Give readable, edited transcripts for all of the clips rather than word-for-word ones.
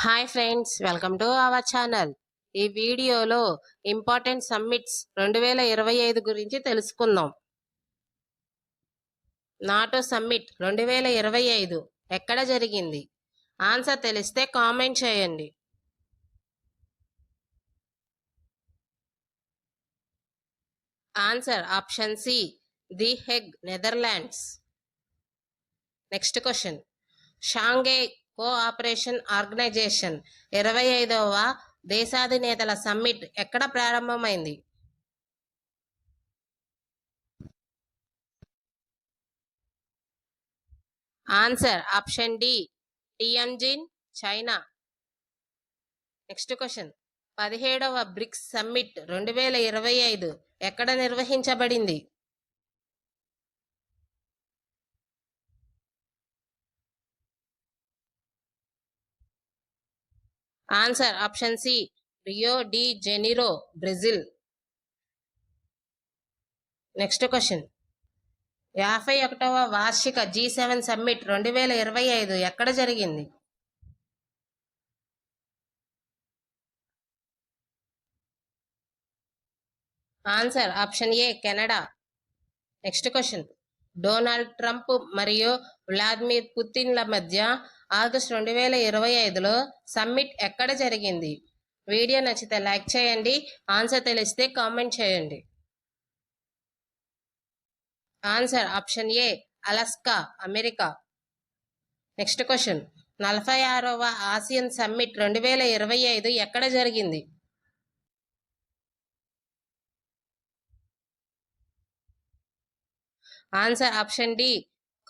Hi friends, welcome to our channel. ఈ వీడియోలో important summits 2025 గురించి తెలుసుకుందాం. నాటో సమ్మిట్ 2025 ఎక్కడ జరిగింది? ఆన్సర్ తెలిస్తే కామెంట్ చేయండి. Answer option C, the Hague, Netherlands. Next question. Shanghai cooperation organisation 25వ దేశాధినేతల సమ్మిట్ ఎక్కడ ప్రారంభమైంది? Answer option D, Tianjin, China. Next question. 17వ బ్రిక్స్ సమ్మిట్ 2025 ఎక్కడ నిర్వహించబడింది? Answer option C, Rio de Janeiro, Brazil. Next question. 51వ వార్షిక G7 సమ్మిట్ 2025 ఎక్కడ జరిగింది? Answer option A, Canada. Next question. Donald Trump మరియు వ్లాదిమిర్ పుతిన్ల మధ్య ఆగస్టు 2025లో సమ్మిట్ ఎక్కడ జరిగింది? వీడియో నచ్చితే లైక్ చేయండి. ఆన్సర్ తెలిస్తే కామెంట్ చేయండి. Answer option A, Alaska, America. Next question. 46వ ఆసియన్ సమ్మిట్ 2025 ఎక్కడ జరిగింది? Answer option D,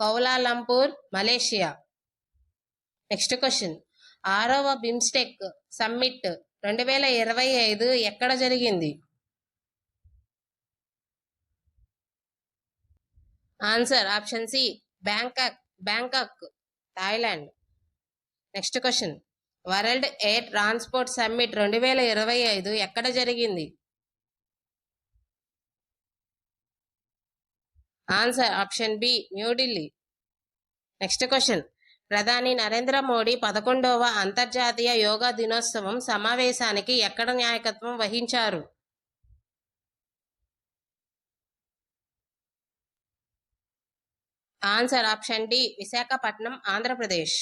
Kuala Lumpur, Malaysia. Next question. 6వ బిమ్స్టెక్ సమ్మిట్ 2025 ఎక్కడ జరిగింది? Answer option C, Bangkok, Thailand. Next question. World air transport summit 2025 ఎక్కడ జరిగింది? Answer option B, New Delhi. Next question. ప్రధాని నరేంద్ర మోడీ 11వ అంతర్జాతీయ యోగా దినోత్సవం సమావేశానికి ఎక్కడ నాయకత్వం వహించారు? Answer option D, Visakhapatnam, Andhra Pradesh.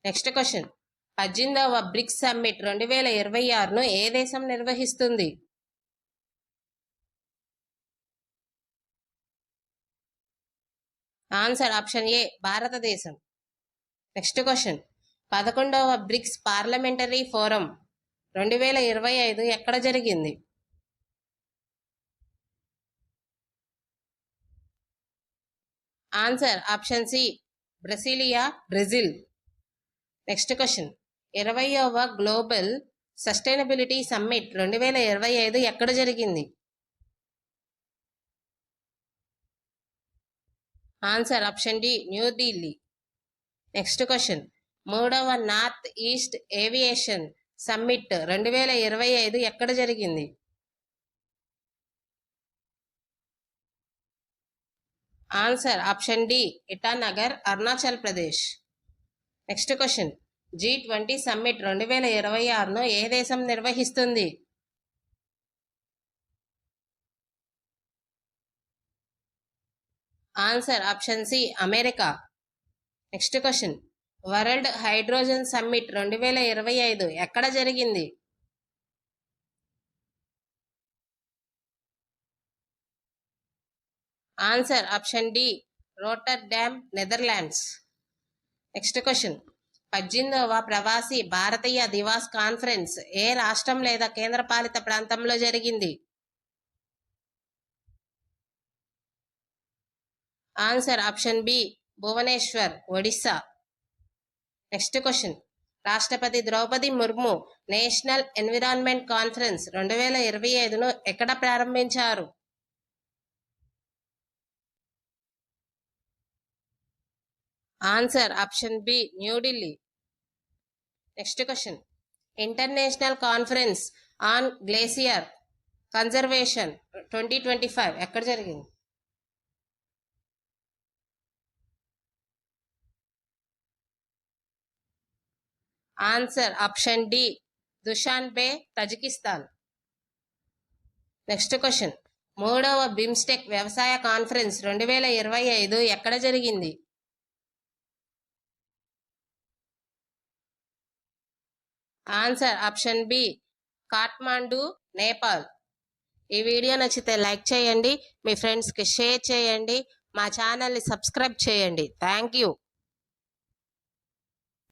Next question. 18వ బ్రిక్స్ సమ్మిట్ 2026ను ఏ దేశం నిర్వహిస్తుంది? ఆన్సర్ ఆప్షన్ ఏ, భారతదేశం. Next question. 11వ బ్రిక్స్ పార్లమెంటరీ ఫోరం 2025 ఎక్కడ జరిగింది? Answer option C, Brasilia, Brazil. Next question. 20వ గ్లోబల్ సస్టైనబిలిటీ సమ్మిట్ 2025 ఎక్కడ జరిగింది? Answer option D, New Delhi. Next question. 3వ నార్త్ ఈస్ట్ ఏవియేషన్ సమ్మిట్ 2025 ఎక్కడ జరిగింది? Answer option D, Itanagar, Arunachal Pradesh. Next question. G20 summit 2026ను ఏ దేశం నిర్వహిస్తుంది? Answer option C, America. Next question. World hydrogen summit 2025 ఎక్కడ జరిగింది? Answer option D, Rotterdam, Netherlands. Next question. 18వ ప్రవాసీ భారతీయ దివాస్ కాన్ఫరెన్స్ ఏ రాష్ట్రం లేదా కేంద్రపాలిత ప్రాంతంలో జరిగింది? Answer option B, Bhubaneswar, Odisha. Next question. రాష్ట్రపతి Droupadi Murmu national environment conference 2025ను ఎక్కడ ప్రారంభించారు? Answer option B, New Delhi. Next question. International conference on glacier conservation 2025 ఎక్కడ జరిగింది? Answer option D Dushanbe, Tajikistan. Next question, 3వ బిమ్స్టెక్ వ్యవసాయ కాన్ఫరెన్స్ 2025 ఎక్కడ జరిగింది? Answer option B Kathmandu, Nepal. ఈ వీడియో నచ్చితే లైక్ చేయండి, మీ ఫ్రెండ్స్కి షేర్ చేయండి, మా ఛానల్ని సబ్స్క్రైబ్ చేయండి. Thank you.